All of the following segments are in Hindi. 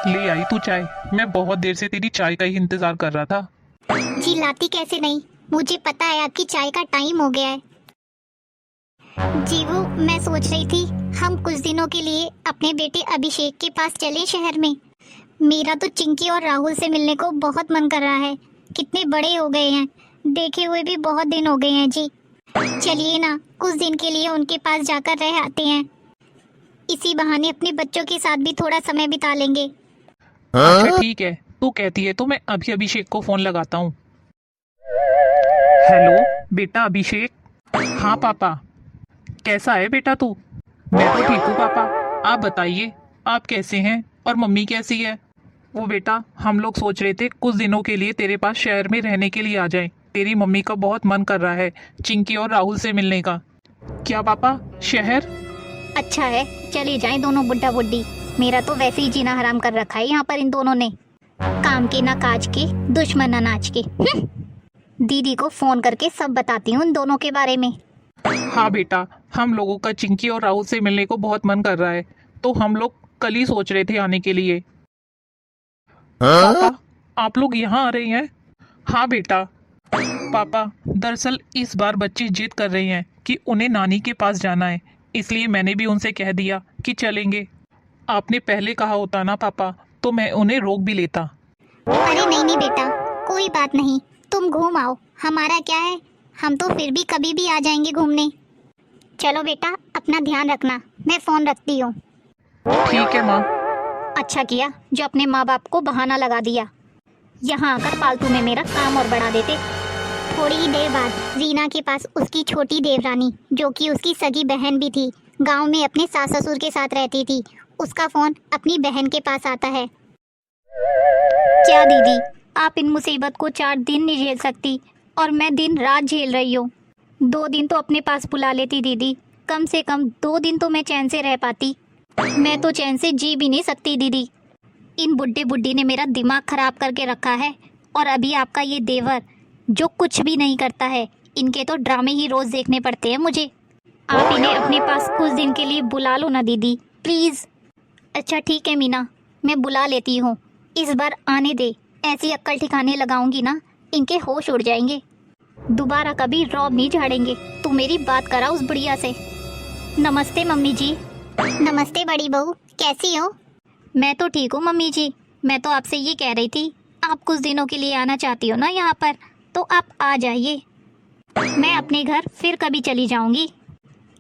ले आई तू चाय। मैं बहुत देर से तेरी चाय का ही इंतजार कर रहा था। जी लाती कैसे नहीं, मुझे पता है आपकी चाय का टाइम हो गया है। जी वो मैं सोच रही थी हम कुछ दिनों के लिए अपने बेटे अभिषेक के पास चले शहर में। मेरा तो चिंकी और राहुल से मिलने को बहुत मन कर रहा है। कितने बड़े हो गए हैं, देखे हुए भी बहुत दिन हो गए हैं जी। चलिए ना कुछ दिन के लिए उनके पास जाकर रह आते हैं। इसी बहाने अपने बच्चों के साथ भी थोड़ा समय बिता लेंगे। अच्छा ठीक है, तू कहती है तो मैं अभी अभिषेक को फोन लगाता हूँ। हेलो बेटा अभिषेक। हाँ पापा। कैसा है बेटा तू? मैं तो ठीक हूँ पापा। आप बताइए, आप कैसे हैं और मम्मी कैसी है? वो बेटा, हम लोग सोच रहे थे कुछ दिनों के लिए तेरे पास शहर में रहने के लिए आ जाएं। तेरी मम्मी का बहुत मन कर रहा है चिंकी और राहुल से मिलने का। क्या पापा, शहर? अच्छा है, चले जाएं दोनों बुड्ढा बुड्ढी। मेरा तो वैसे ही जीना हराम कर रखा है यहाँ पर इन दोनों ने। काम के ना काज के, दुश्मन अनाज के। दीदी को फोन करके सब बताती हूँ इन दोनों के बारे में। हाँ बेटा, हम लोगों का चिंकी और राहुल से मिलने को बहुत मन कर रहा है, तो हम लोग कल ही सोच रहे थे आने के लिए। पापा, आप लोग यहाँ आ रहे हैं? हाँ बेटा। पापा, दरअसल इस बार बच्चे जिद कर रहे हैं कि उन्हें नानी के पास जाना है, इसलिए मैंने भी उनसे कह दिया कि चलेंगे। आपने पहले कहा होता ना पापा, तो मैं उन्हें रोक भी लेता। अरे नहीं नहीं बेटा, कोई बात नहीं, तुम घूम आओ, हमारा क्या है, हम तो फिर भी कभी भी आ जाएंगे घूमने। चलो बेटा अपना ध्यान रखना, मैं फोन रखती हूँ। ठीक है माँ। अच्छा किया जो अपने माँ बाप को बहाना लगा दिया, यहाँ आकर फालतू में मेरा काम और बढ़ा देते। थोड़ी ही देर बाद रीना के पास उसकी छोटी देवरानी, जो कि उसकी सगी बहन भी थी, गांव में अपने सास ससुर के साथ रहती थी, उसका फोन अपनी बहन के पास आता है। क्या दीदी, आप इन मुसीबत को 4 दिन नहीं झेल सकती और मैं दिन रात झेल रही हूँ। 2 दिन तो अपने पास बुला लेती दीदी, कम से कम 2 दिन तो मैं चैन से रह पाती। मैं तो चैन से जी भी नहीं सकती दीदी। इन बुड्ढे बुड्ढी ने मेरा दिमाग खराब करके रखा है, और अभी आपका ये देवर जो कुछ भी नहीं करता है, इनके तो ड्रामे ही रोज देखने पड़ते हैं मुझे। आप इन्हें अपने पास कुछ दिन के लिए बुला लो ना दीदी, प्लीज। अच्छा ठीक है मीना, मैं बुला लेती हूँ, इस बार आने दे। ऐसी अक्कल ठिकाने लगाऊंगी ना, इनके होश उड़ जाएंगे, दोबारा कभी रौब नहीं झाड़ेंगे। तू मेरी बात करा उस बुढ़िया से। नमस्ते मम्मी जी। नमस्ते बड़ी बहू, कैसी हो? मैं तो ठीक हूँ मम्मी जी। मैं तो आपसे ये कह रही थी, आप कुछ दिनों के लिए आना चाहती हो ना यहाँ पर, तो आप आ जाइए। मैं अपने घर फिर कभी चली जाऊँगी,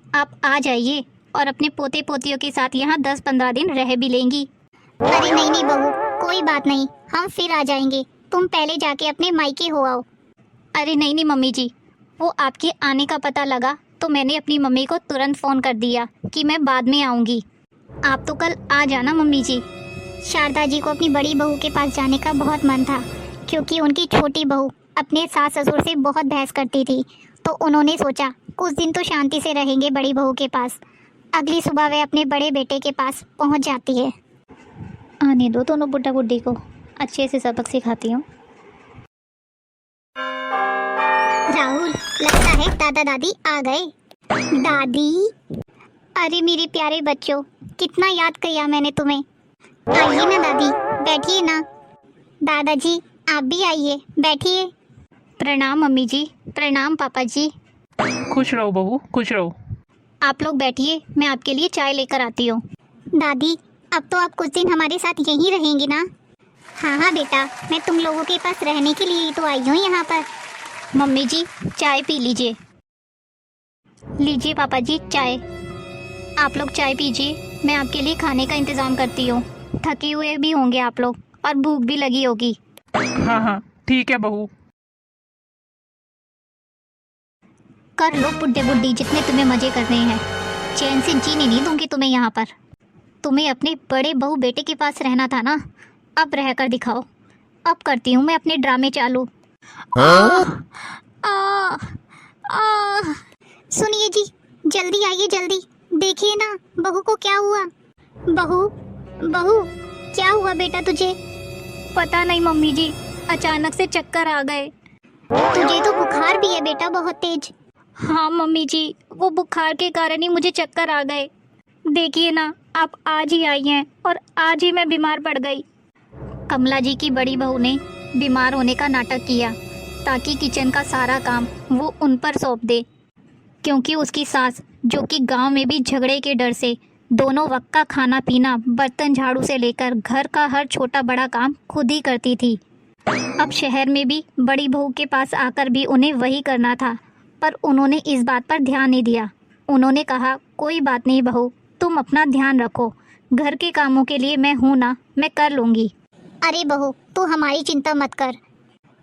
आप आ जाइए और अपने पोते पोतियों के साथ यहाँ 10-15 दिन रह भी लेंगी। अरे नहीं नहीं बहू, कोई बात नहीं, हम फिर आ जाएंगे, तुम पहले जाके अपने मायके हो आओ। अरे नहीं नहीं मम्मी जी, वो आपके आने का पता लगा तो मैंने अपनी मम्मी को तुरंत फ़ोन कर दिया कि मैं बाद में आऊँगी। आप तो कल आ जाना मम्मी जी। शारदा जी को अपनी बड़ी बहू के पास जाने का बहुत मन था, क्योंकि उनकी छोटी बहू अपने सास ससुर से बहुत बहस करती थी, तो उन्होंने सोचा कुछ दिन तो शांति से रहेंगे बड़ी बहू के पास। अगली सुबह वे अपने बड़े बेटे के पास पहुंच जाती है। आने दो दोनों बुड्ढा बुड्ढी को, अच्छे से सबक सिखाती हूँ। राहुल, लगता है दादा दादी आ गए। दादी, अरे मेरे प्यारे बच्चों, कितना याद किया मैंने तुम्हें। आइए ना दादी, बैठिए ना। दादाजी आप भी आइए, बैठिए। प्रणाम मम्मी जी। प्रणाम पापा जी। खुश रहो बहू, खुश रहो। आप लोग बैठिए, मैं आपके लिए चाय लेकर आती हूँ। दादी, अब तो आप कुछ दिन हमारे साथ यहीं रहेंगी ना? हाँ हाँ बेटा, मैं तुम लोगों के पास रहने के लिए ही तो आई हूँ यहाँ पर। मम्मी जी चाय पी लीजिए। लीजिए पापा जी चाय। आप लोग चाय पीजिए, मैं आपके लिए खाने का इंतज़ाम करती हूँ। थके हुए भी होंगे आप लोग और भूख भी लगी होगी। हाँ हाँ ठीक है बहू। कर लो बुड्ढे बुड्ढी जितने तुम्हें मजे करने हैं, चैन से जीने नहीं दूंगी तुम्हें यहाँ पर। तुम्हें अपने बड़े बहू बेटे के पास रहना था ना, अब रह कर दिखाओ। अब करती हूँ मैं अपने ड्रामे चालू। सुनिए जी, जल्दी आइए जल्दी, देखिए ना बहू को क्या हुआ। बहू, बहू क्या हुआ बेटा तुझे? पता नहीं मम्मी जी, अचानक से चक्कर आ गए। तुझे तो बुखार भी है बेटा बहुत तेज। हाँ मम्मी जी, वो बुखार के कारण ही मुझे चक्कर आ गए। देखिए ना, आप आज ही आई हैं और आज ही मैं बीमार पड़ गई। कमला जी की बड़ी बहू ने बीमार होने का नाटक किया ताकि किचन का सारा काम वो उन पर सौंप दे, क्योंकि उसकी सास, जो कि गांव में भी झगड़े के डर से दोनों वक्त का खाना पीना, बर्तन झाड़ू से लेकर घर का हर छोटा बड़ा काम खुद ही करती थी। अब शहर में भी बड़ी बहू के पास आकर भी उन्हें वही करना था, पर उन्होंने इस बात पर ध्यान नहीं दिया। उन्होंने कहा, कोई बात नहीं बहू, तुम अपना ध्यान रखो, घर के कामों के लिए मैं हूँ ना, मैं कर लूँगी। अरे बहू, तू हमारी चिंता मत कर,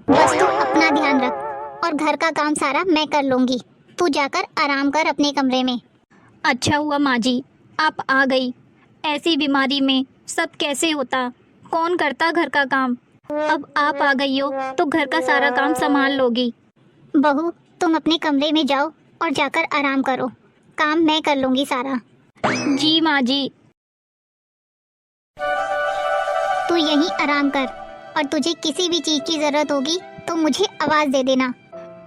बस तू अपना ध्यान रख और घर का काम सारा मैं कर लूँगी। तू जाकर आराम कर अपने कमरे में। अच्छा हुआ माँ जी, आप आ गई। ऐसी बीमारी में सब कैसे होता, कौन करता घर का काम। अब आप आ गई हो तो घर का सारा काम संभाल लोगी। बहू, तुम अपने कमरे में जाओ और जाकर आराम करो, काम मैं कर लूँगी सारा। जी माँ जी। तू यहीं आराम कर और तुझे किसी भी चीज़ की ज़रूरत होगी तो मुझे आवाज़ दे देना।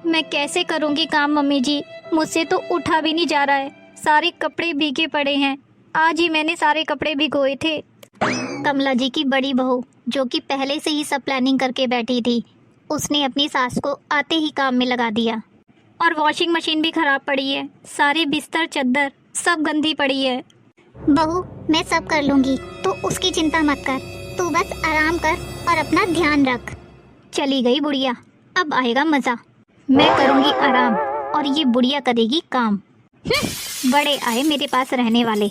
मैं कैसे करूँगी काम मम्मी जी, मुझसे तो उठा भी नहीं जा रहा है, सारे कपड़े भीगे पड़े हैं। आज ही मैंने सारे कपड़े भिगोए थे। कमला जी की बड़ी बहू, जो कि पहले से ही सब प्लानिंग करके बैठी थी, उसने अपनी सास को आते ही काम में लगा दिया। और वॉशिंग मशीन भी खराब पड़ी है, सारे बिस्तर चद्दर सब गंदी पड़ी है। बहू, मैं सब कर लूँगी, तो उसकी चिंता मत कर, तू बस आराम कर और अपना ध्यान रख। चली गई बुढ़िया, अब आएगा मज़ा। मैं करूँगी आराम और ये बुढ़िया करेगी काम। बड़े आए मेरे पास रहने वाले।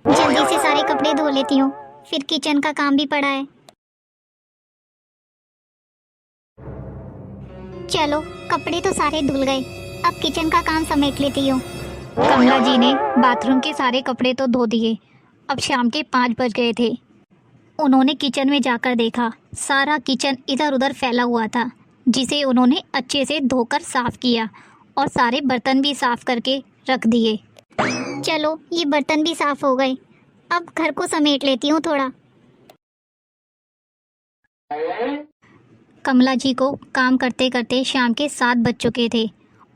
जल्दी से सारे कपड़े धो लेती हूँ, फिर किचन का काम भी पड़ा है। चलो, कपड़े तो सारे धुल गए, अब किचन का काम समेट लेती हूँ। कमला जी ने बाथरूम के सारे कपड़े तो धो दिए। अब शाम के 5 बज गए थे। उन्होंने किचन में जाकर देखा, सारा किचन इधर उधर फैला हुआ था, जिसे उन्होंने अच्छे से धोकर साफ किया और सारे बर्तन भी साफ करके रख दिए। चलो, ये बर्तन भी साफ हो गए, अब घर को समेट लेती हूँ थोड़ा। कमला जी को काम करते करते शाम के 7 बज चुके थे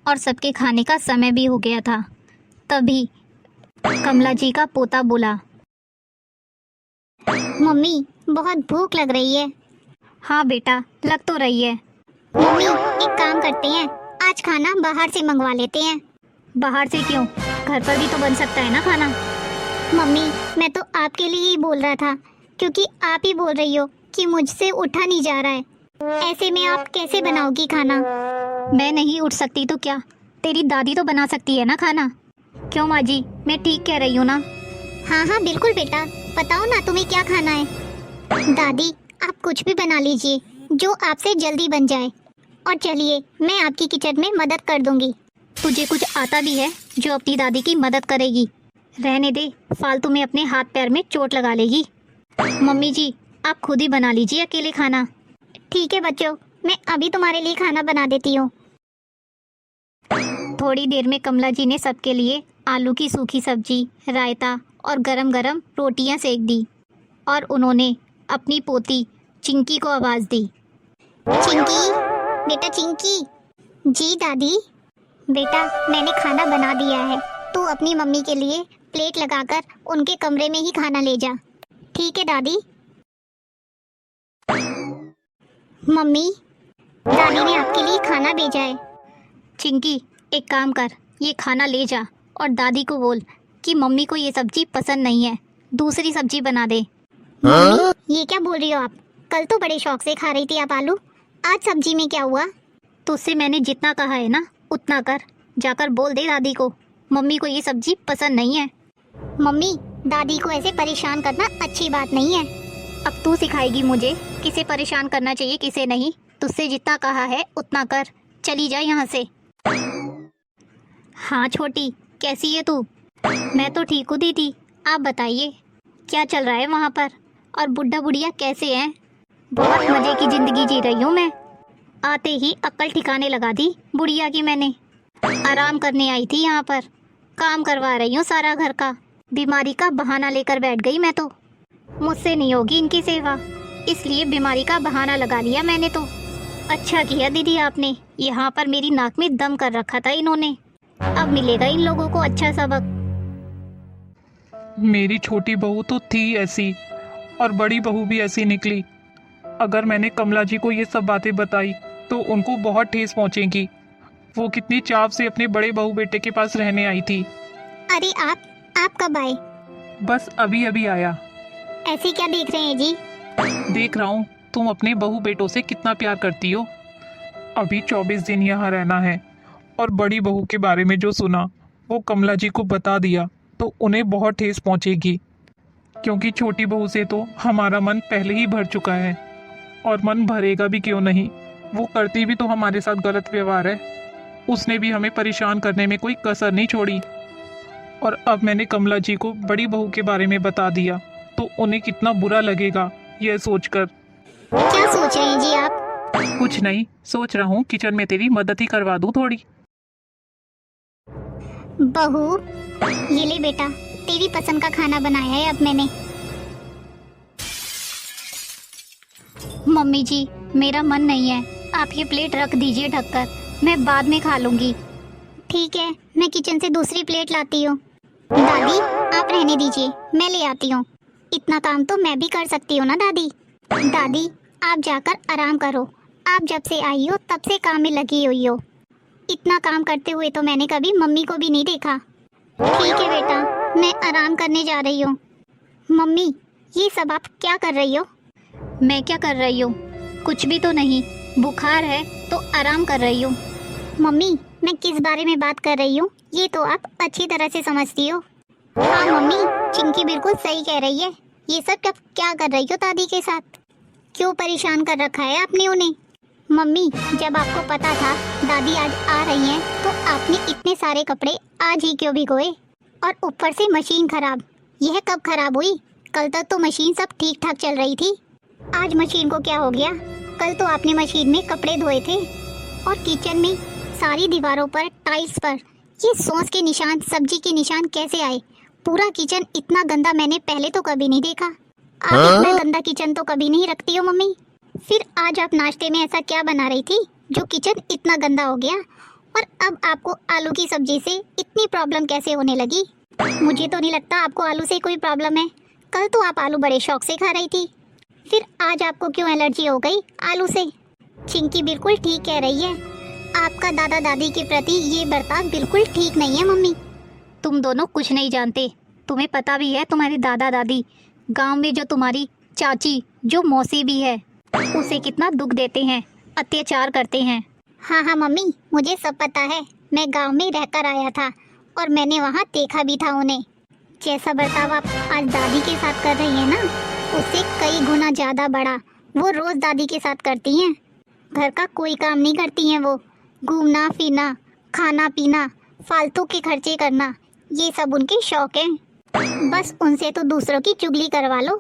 और सबके खाने का समय भी हो गया था। तभी कमला जी का पोता बोला, मम्मी बहुत भूख लग रही है। हाँ बेटा, लग तो रही है। मम्मी, एक काम करते हैं, आज खाना बाहर से मंगवा लेते हैं। बाहर से क्यों, घर पर भी तो बन सकता है ना खाना। मम्मी, मैं तो आपके लिए ही बोल रहा था, क्योंकि आप ही बोल रही हो कि मुझसे उठा नहीं जा रहा है। ऐसे में आप कैसे बनाओगी खाना। मैं नहीं उठ सकती तो क्या, तेरी दादी तो बना सकती है ना खाना। क्यों माँ जी, मैं ठीक कह रही हूँ ना। हाँ हाँ बिल्कुल बेटा, बताओ ना तुम्हें क्या खाना है। दादी, आप कुछ भी बना लीजिए जो आपसे जल्दी बन जाए, और चलिए मैं आपकी किचन में मदद कर दूंगी। तुझे कुछ आता भी है जो अपनी दादी की मदद करेगी। रहने दे, फालतू में अपने हाथ पैर में चोट लगा लेगी। मम्मी जी, आप खुद ही बना लीजिए अकेले खाना। ठीक है बच्चों, मैं अभी तुम्हारे लिए खाना बना देती हूँ। थोड़ी देर में कमला जी ने सबके लिए आलू की सूखी सब्जी, रायता और गरम गरम रोटियां सेक दी और उन्होंने अपनी पोती चिंकी को आवाज़ दी। चिंकी, बेटा चिंकी। जी दादी। बेटा, मैंने खाना बना दिया है, तू अपनी मम्मी के लिए प्लेट लगाकर उनके कमरे में ही खाना ले जा। ठीक है दादी। मम्मी, दादी ने आपके लिए खाना भेजा है। चिंकी, एक काम कर, ये खाना ले जा और दादी को बोल कि मम्मी को ये सब्जी पसंद नहीं है, दूसरी सब्जी बना दे। मम्मी, ये क्या बोल रही हो आप? कल तो बड़े शौक से खा रही थी आप आलू, आज सब्जी में क्या हुआ? तुझसे मैंने जितना कहा है ना उतना कर, जाकर बोल दे दादी को मम्मी को ये सब्जी पसंद नहीं है। मम्मी, दादी को ऐसे परेशान करना अच्छी बात नहीं है। अब तू सिखाएगी मुझे किसे परेशान करना चाहिए किसे नहीं। तुझसे जितना कहा है उतना कर, चली जा यहाँ से। हाँ छोटी, कैसी है तू? मैं तो ठीक हूँ दीदी, आप बताइए क्या चल रहा है वहाँ पर, और बुढ़ा बुढ़िया कैसे हैं? बहुत मज़े की ज़िंदगी जी रही हूँ मैं। आते ही अक्ल ठिकाने लगा दी बुढ़िया की मैंने। आराम करने आई थी यहाँ पर, काम करवा रही हूँ सारा घर का। बीमारी का बहाना लेकर बैठ गई मैं तो। मुझसे नहीं होगी इनकी सेवा, इसलिए बीमारी का बहाना लगा लिया मैंने तो। अच्छा किया दीदी आपने, यहाँ पर मेरी नाक में दम कर रखा था इन्होंने। अब मिलेगा इन लोगों को अच्छा सबक। मेरी छोटी बहू तो थी ऐसी, और बड़ी बहू भी ऐसी निकली। अगर मैंने कमला जी को ये सब बातें बताई तो उनको बहुत ठेस पहुंचेगी। वो कितनी चाव से अपने बड़े बहू बेटे के पास रहने आई थी। अरे आप कब आए? बस अभी अभी आया। ऐसे क्या देख रहे हैं जी? देख रहा हूँ तुम अपने बहू बेटों से कितना प्यार करती हो। अभी 24 दिन यहाँ रहना है और बड़ी बहू के बारे में जो सुना वो कमला जी को बता दिया तो उन्हें बहुत ठेस पहुँचेगी, क्योंकि छोटी बहू से तो हमारा मन पहले ही भर चुका है और मन भरेगा भी क्यों नहीं। वो करती भी तो हमारे साथ गलत व्यवहार है। उसने भी हमें परेशान करने में कोई कसर नहीं छोड़ी। और अब मैंने कमला जी को बड़ी बहू के बारे में बता दिया तो उन्हें कितना बुरा लगेगा यह सोचकर। क्या सोच रहे हैं जी आप? कुछ नहीं, सोच रहा हूँ किचन में तेरी मदद ही करवा दूँ थोड़ी। बहू, ये ले बेटा, तेरी पसंद का खाना बनाया है अब मैंने। मम्मी जी, मेरा मन नहीं है, आप ये प्लेट रख दीजिए ढककर, मैं बाद में खा लूंगी। ठीक है, मैं किचन से दूसरी प्लेट लाती हूँ। दादी, आप रहने दीजिए, मैं ले आती हूँ। इतना काम तो मैं भी कर सकती हूँ ना दादी। दादी, आप जाकर आराम करो, आप जब से आई हो तब से काम में लगी हुई हो। इतना काम करते हुए तो मैंने कभी मम्मी को भी नहीं देखा। ठीक है बेटा, मैं आराम करने जा रही हूँ। मम्मी, ये सब आप क्या कर रही हो? मैं क्या कर रही हूँ? कुछ भी तो नहीं, बुखार है तो आराम कर रही हूँ। मम्मी, मैं किस बारे में बात कर रही हूँ ये तो आप अच्छी तरह से समझती हो। हाँ मम्मी, चिंकी बिल्कुल सही कह रही है। ये सब क्या कर रही हो दादी के साथ? क्यों परेशान कर रखा है आपने उन्हें? मम्मी, जब आपको पता था दादी आज आ रही हैं तो आपने इतने सारे कपड़े आज ही क्यों भिगोए? और ऊपर से मशीन खराब। यह कब खराब हुई? कल तक तो मशीन सब ठीक ठाक चल रही थी। आज मशीन को क्या हो गया? कल तो आपने मशीन में कपड़े धोए थे। और किचन में सारी दीवारों पर, टाइल्स पर ये सॉस के निशान, सब्जी के निशान कैसे आए? पूरा किचन इतना गंदा मैंने पहले तो कभी नहीं देखा। आप इतना गंदा किचन तो कभी नहीं रखती हो मम्मी। फिर आज आप नाश्ते में ऐसा क्या बना रही थी जो किचन इतना गंदा हो गया? और अब आपको आलू की सब्जी से इतनी प्रॉब्लम कैसे होने लगी? मुझे तो नहीं लगता आपको आलू से कोई प्रॉब्लम है। कल तो आप आलू बड़े शौक से खा रही थी, फिर आज आपको क्यों एलर्जी हो गई आलू से? चिंकी बिल्कुल ठीक कह रही है, आपका दादा दादी के प्रति ये बर्ताव बिल्कुल ठीक नहीं है मम्मी। तुम दोनों कुछ नहीं जानते। तुम्हें पता भी है तुम्हारे दादा दादी गांव में जो तुम्हारी चाची, जो मौसी भी है, उसे कितना दुख देते हैं, अत्याचार करते हैं। हाँ हाँ मम्मी, मुझे सब पता है। मैं गांव में रहकर आया था और मैंने वहाँ देखा भी था उन्हें। जैसा बर्ताव आप आज दादी के साथ कर रही हैं ना, उससे कई गुना ज़्यादा बड़ा वो रोज़ दादी के साथ करती हैं। घर का कोई काम नहीं करती हैं वो। घूमना फिरना, खाना पीना, फालतू के खर्चे करना, ये सब उनके शौक हैं। बस उनसे तो दूसरों की चुगली करवा लो,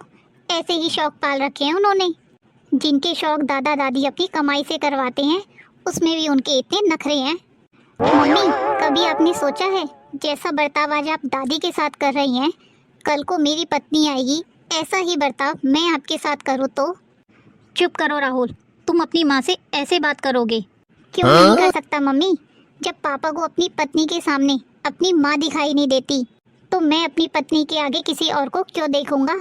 ऐसे ही शौक पाल रखे हैं उन्होंने। जिनके शौक दादा दादी अपनी कमाई से करवाते हैं, उसमें भी उनके इतने नखरे हैं। मम्मी, कभी आपने सोचा है जैसा बर्ताव आज आप दादी के साथ कर रही हैं, कल को मेरी पत्नी आएगी, ऐसा ही बर्ताव मैं आपके साथ करूँ तो? चुप करो राहुल, तुम अपनी माँ से ऐसे बात करोगे? क्यों नहीं कर सकता मम्मी? जब पापा को अपनी पत्नी के सामने अपनी माँ दिखाई नहीं देती तो मैं अपनी पत्नी के आगे किसी और को क्यों देखूंगा?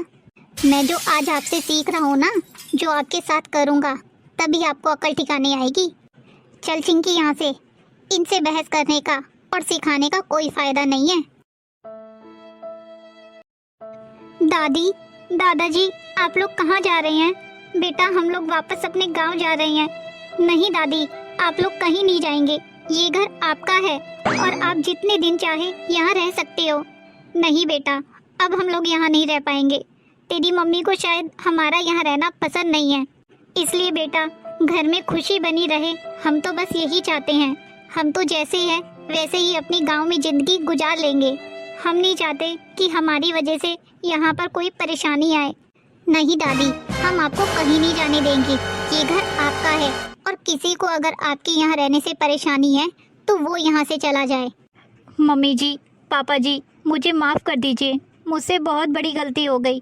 मैं जो आज आपसे सीख रहा हूँ ना, जो आपके साथ करूँगा, तभी आपको अकल ठिकाने आएगी। चल चिंकी यहाँ से, इनसे बहस करने का और सिखाने का कोई फायदा नहीं है। दादी, दादाजी, आप लोग कहाँ जा रहे हैं? बेटा, हम लोग वापस अपने गांव जा रहे हैं। नहीं दादी, आप लोग कहीं नहीं जाएंगे, ये घर आपका है और आप जितने दिन चाहे यहाँ रह सकते हो। नहीं बेटा, अब हम लोग यहाँ नहीं रह पाएंगे। तेरी मम्मी को शायद हमारा यहाँ रहना पसंद नहीं है, इसलिए बेटा घर में खुशी बनी रहे, हम तो बस यही चाहते हैं। हम तो जैसे हैं वैसे ही अपनी गांव में ज़िंदगी गुजार लेंगे। हम नहीं चाहते कि हमारी वजह से यहाँ पर कोई परेशानी आए। नहीं दादी, हम आपको कहीं नहीं जाने देंगे, ये घर आपका है और किसी को अगर आपके यहाँ रहने से परेशानी है तो वो यहाँ से चला जाए। मम्मी जी, पापा जी, मुझे माफ़ कर दीजिए, मुझसे बहुत बड़ी गलती हो गई।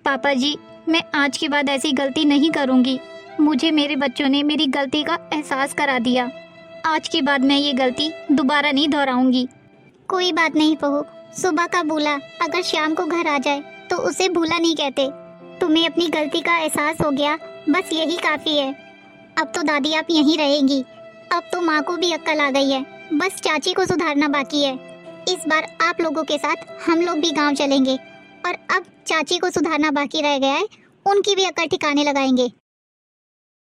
पापा जी, मैं आज के बाद ऐसी गलती नहीं करूँगी। मुझे मेरे बच्चों ने मेरी गलती का एहसास करा दिया। आज के बाद मैं ये गलती दोबारा नहीं दोहराऊंगी। कोई बात नहीं बहू, सुबह का भूला अगर शाम को घर आ जाए तो उसे भूला नहीं कहते। तुम तुम्हें अपनी गलती का एहसास हो गया, बस यही काफ़ी है। अब तो दादी आप यहीं रहेंगी। अब तो माँ को भी अक्ल आ गई है, बस चाची को सुधारना बाकी है। इस बार आप लोगों के साथ हम लोग भी गांव चलेंगे और अब चाची को सुधारना बाकी रह गया है, उनकी भी अक्ल ठिकाने लगाएंगे।